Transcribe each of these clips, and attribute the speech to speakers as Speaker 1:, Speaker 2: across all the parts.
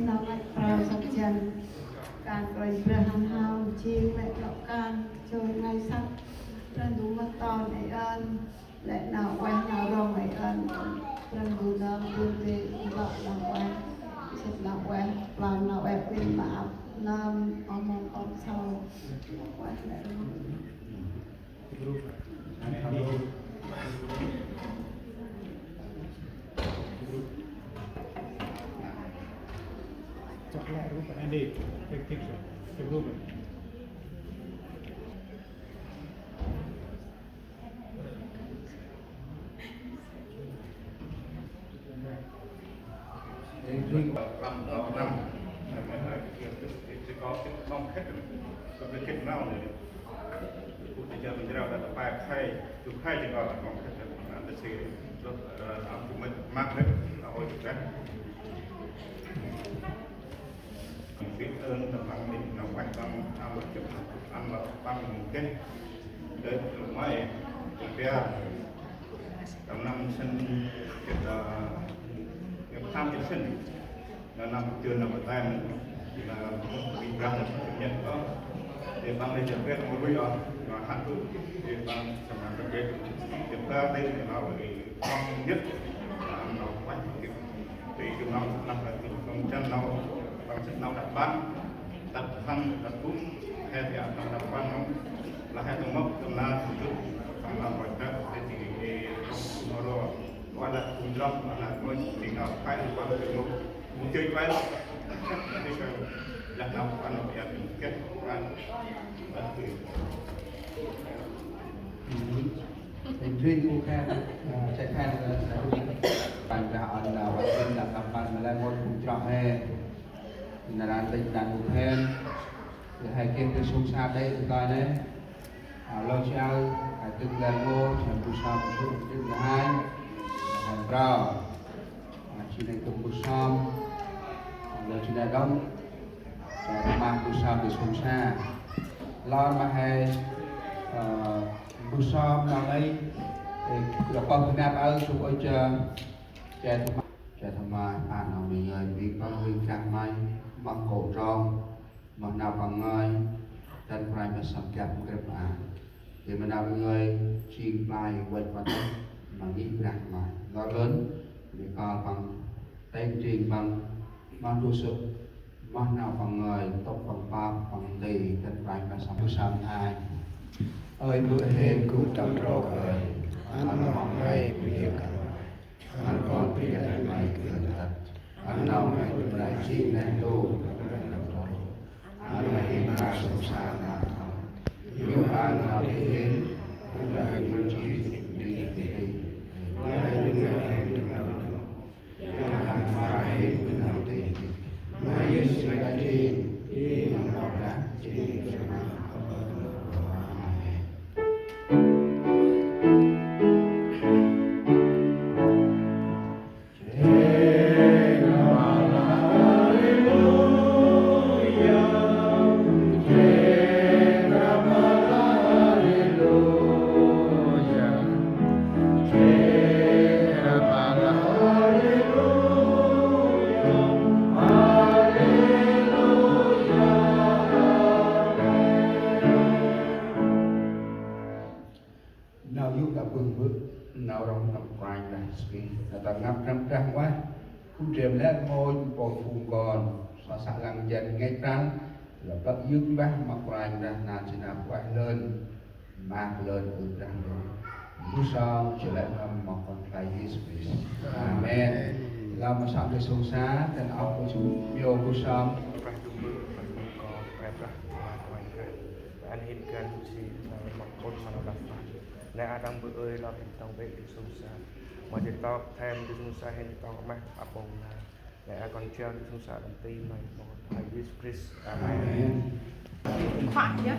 Speaker 1: น้องปราสัจจันการปล่อยเรือหางหาวชีงและดอกการโชยไงสักเรื่องดูมาตอนไอเอิญและหนาวแหวนหนาวรองไอเอิญเรื่องดูน้ำดูดีหล่อหนาวแหวนเช็ดหนาวแหวนปลาหนาวแหวนเป็นหมาน้ำเอามองออกเช่าแหวนและ
Speaker 2: Coklat rupa Andy, take picture, take rupa.
Speaker 3: Chỉ có cái không hết rồi, có cái kết nào nữa. Cụ thể giờ mình ra là bài khai, chụp khai thì gọi là không hết rồi, làm cái gì rồi, làm của mình mang hết là ôi chụp hết. Biết ơn là bằng mình là quan tâm ăn một chụp ăn là bằng một cái đến ngoài chụp bia trong năm sinh cái tham gia sinh là năm chưa nằm ở tay mình là mình ra là nhận đó để bằng lên chụp bia một buổi đó và hạnh phúc để bằng sản phẩm thực tế chụp ra đây thì nó là con nhất là nó quan trọng thì chúng nó làm là công chân nó bằng sức nào đặt bán đặt thăng đặt cúng hay thì ăn đặt bán nó là hai tầng mốc tầng la từ trước thằng làm mọi cách thì nó rồi gọi là cùng rong là coi tình nào phải là quan được một một chơi phải thì cái đặt nào ăn nó phải kết ăn
Speaker 4: Thành duyên cô khen chạy khen bằng ra ăn là vật sinh là cầm bàn mà lên ngôi cùng trọng hè là đàn tình đàn cùng khen hay kiên cái xuống xa đây thì coi đấy lâu trao phải từng lên ngô chẳng bù xóm xuống từng là hai hàng trò chỉ này cùng bù xóm lâu chỉ này đông chạy mang bù xóm để xuống xa lo mà hay bù xóm nào đây là con nam ơi xuống ơi chờ thầm mà bạn nào mình người vì con huynh càng may bằng cổ tròn mà nào bằng người thân phải mà sắm kẹp một cái bạn thì mà nào người chìm bài quay vào đó mà nghĩ rằng mà nó lớn vì còn bằng tay trình bằng đua sức mà nào bằng người tóc bằng ba bằng tỳ thân phải mà sắm ai ơi bữa hên cũng tâm rô ơi anh mong hay việc anh con biết anh mày cường thật anh nào mày được lại chi nên tu anh mày hiện ra sống xa là không yêu anh nào đi đến cũng là người chi đi là những người em được đâu được anh phải hết nào thì mà yên sẽ đã đi mà bảo đảm chỉ cho nó nào giúp đã vững bước nào rong tập quanh là ski là ta ngắp trăm trăm quá cũng triềm lên môi bồi phùng còn so sạ lăng dần ngay trắng là bắt dương bác mặc quanh ra nàn chỉ nào quay lên mang lên ước rằng rồi bút son trở lại thăm mặc con phải Jesus Amen làm mà sẵn được sông xá tên ốc của chúng vô bút son
Speaker 5: anh hiện can si mặc con mà nó đặt phải nè đang bữa ơi lo tình tông về đi sông xa mà để to thêm đi sông xa hay to mát áp bồng nè còn treo đi sông xa đồng tim này một thầy Jesus Christ Amen
Speaker 1: khoảng nhất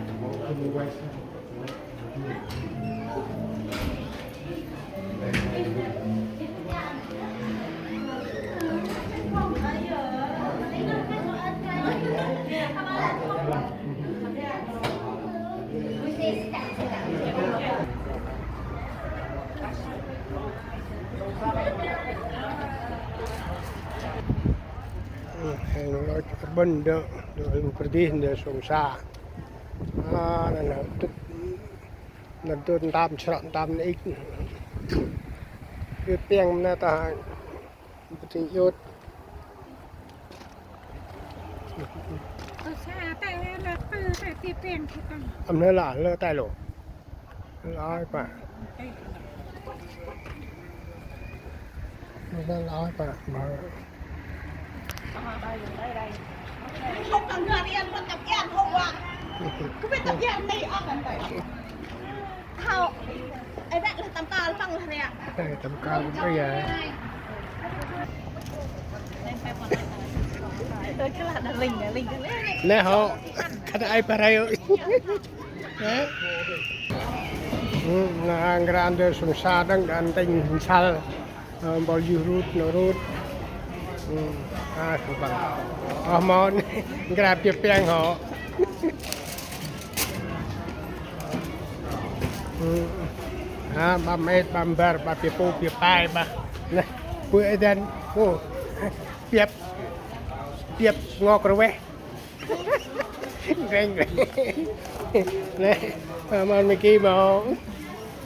Speaker 6: nó bần đượcประเทศเดียวสงสารนั่นแหละนั่นตัวตามฉลองตามอีกคือเปียงหน้าตาปฏิโยชน์
Speaker 7: แต่ละปืนแต่ตีเปลี่ยนทุกคน
Speaker 6: อำเภอหลานเลิกใต้หลงร้อยป่ะไม่ได้ร้อยป่ะมา
Speaker 7: không cần người đi ăn con tập yên không ạ cứ biết tập yên đi ăn gần vậy thao ấy bạn là tầm cao bằng là này ạ
Speaker 6: แต่ทำการก็ใหญ่
Speaker 7: tôi cứ là linh cái này
Speaker 6: แล้วเขาคณะไอ้ปะไรงานกรานเดือดสงสารดังดันติงชัลบอลยูรูดโนรูดสุบังมอนกราบเปียเปียงเหรอบะเม็ดบะเบอร์บะเปียปูเปียปลายบะนะปุ้ยไอ้เดนโอ้เปียบงอกระเวเร่งเลยมันเมื่อกี้บอก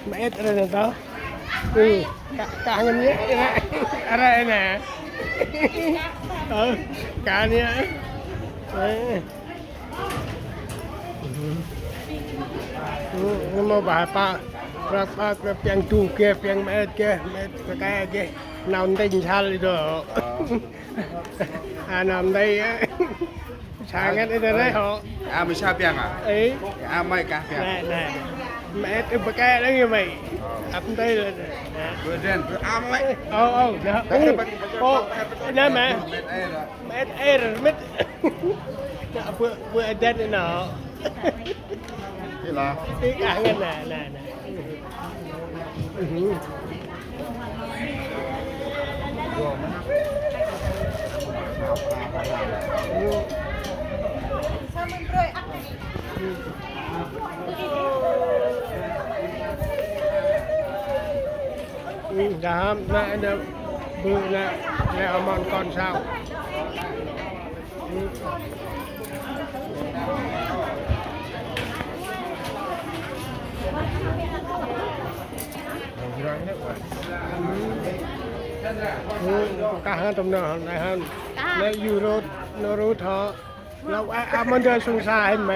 Speaker 6: เม็ดอะไรนะต่อกางเงี้ยนะอะไรนะการเนี้ยมาบ่ายป้ารักป้าเพียงตู้เกเพียงเม็ดเกเม็ดแก่เกนอนได้ยินชัดเลยด้วยนอนได้ช้างกันได้เหรอ
Speaker 4: mới sao piang à
Speaker 6: เอ้ย
Speaker 4: mai cả piang
Speaker 6: nè mẹ tôi bật cái đó như mày ập tay lên
Speaker 4: vừa trên mai
Speaker 6: ô đó ô nè mẹ rồi mít vừa đen này nọ
Speaker 4: thế là
Speaker 6: cái cả cái nè
Speaker 7: sao mình rồi ăn này
Speaker 6: đó nè được vừa nè nè món con sao cả hai tầm nọ này hơn này euro nó rút thọเรามันเดินสงสารไหม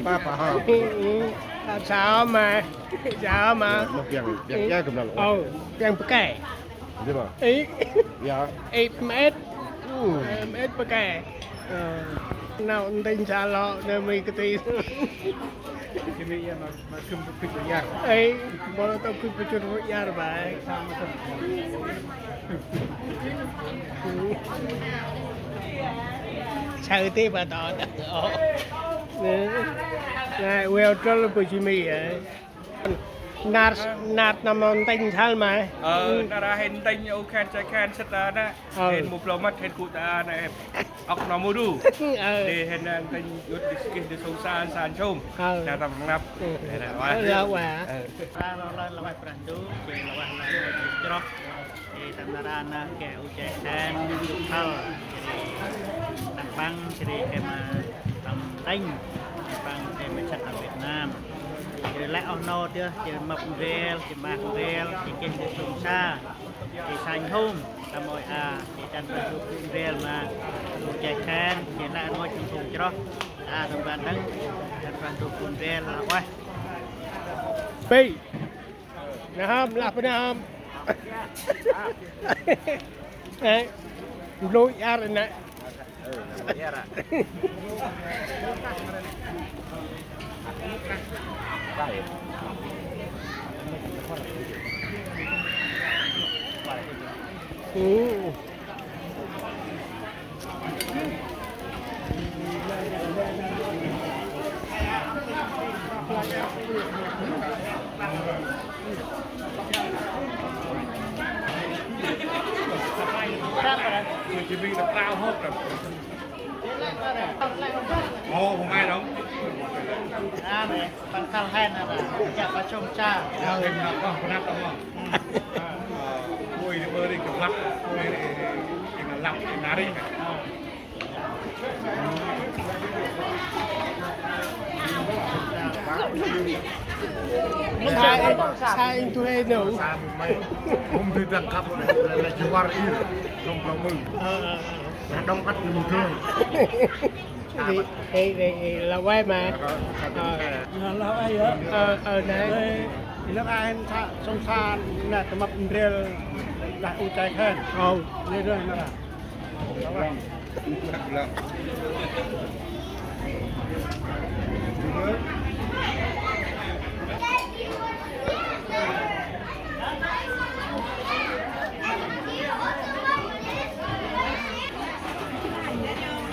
Speaker 6: ป้าฮะเช้ามา
Speaker 4: một piang piang giá cầm nào
Speaker 6: เอาเพียงปะแก่
Speaker 4: thế mà
Speaker 6: เอ้ย
Speaker 4: giá
Speaker 6: เม็ดปะแก่nàoติงชาลอเดินมีกตี
Speaker 2: Cái này mà cầm cái pít cái nhạc.
Speaker 6: เอ้ยบอลต้องขึ้นไปจุดวิญญาณไปใช่ที่มาต่อเนี่ยเวลตรลปุจิมีนาดนำมันติงชัลไหม
Speaker 5: ดาราเห็นติงโอแคนใจแคนชัดนะเห็นมุกเรามัดเห็นกูตานะออกนอมูดูเห็นติงยุดดิสกินดิสงสารสารชมนะตำรับนะว่า
Speaker 6: เราแหวะ
Speaker 8: เราไปประดูเป็นเราว่าเราจรอกที่ทำร้านนะแกอุจจาระแทนยุคเข้าต่างฟังที่แกมาทำติ้งฟังแกมาชัดเวียดนามจะและเอาโน้ตเยอะจะมาเรียลจะมาเรียลจะกินจะสุ่มชาจะสังหุ่มทำอ้อยจะจันทร์ประชุมเรียลมาอุจจาระแทนจะและน้อยจุ่มจรอกทำการตั้งจันทร์ประชุมเรียลเอาไว้
Speaker 6: ปีนะครับหลับไปนะครับรู้ยากเลยนะ
Speaker 2: Chỉ vì là cao hốt rồi. Ồ, không ai đâu.
Speaker 8: เนี่ยปันข้าวแห้งนะอยากประชุมจ้า
Speaker 2: Cao hình là có nắp đúng không? Mùi thì bơ đi kiểu lắc, mùi thì là lọc đá đi này.
Speaker 6: Saya itu itu.
Speaker 2: Hôm thì rằng khắp là chỉ qua đi không có mừng. Đông cắt mừng thương.
Speaker 6: Thì là quay mà.
Speaker 2: Là ai á?
Speaker 6: Đấy.
Speaker 2: Lớp ai song xa là tầm mập rêu là u trái khen. Như đây nó là.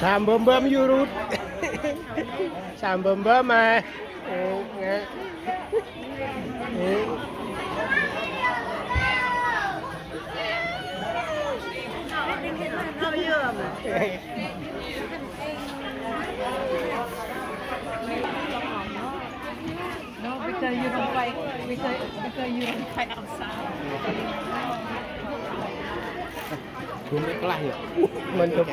Speaker 6: Sam bơm bơm vô rút. Sam bơm bơm mà.
Speaker 7: No, because you don't fight. Because you don't fight outside.
Speaker 6: Cũng biết lại rồi. Mình chụp.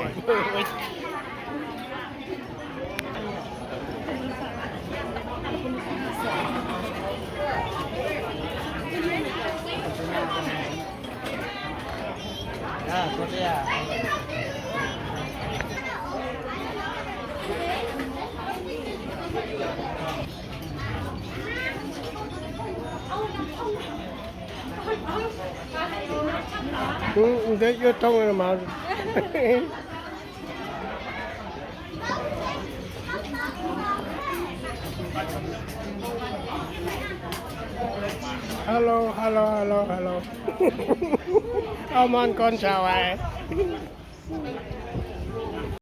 Speaker 6: Để vô trong rồi mà. Hello, hello, hello, hello. Ông anh con chào ai?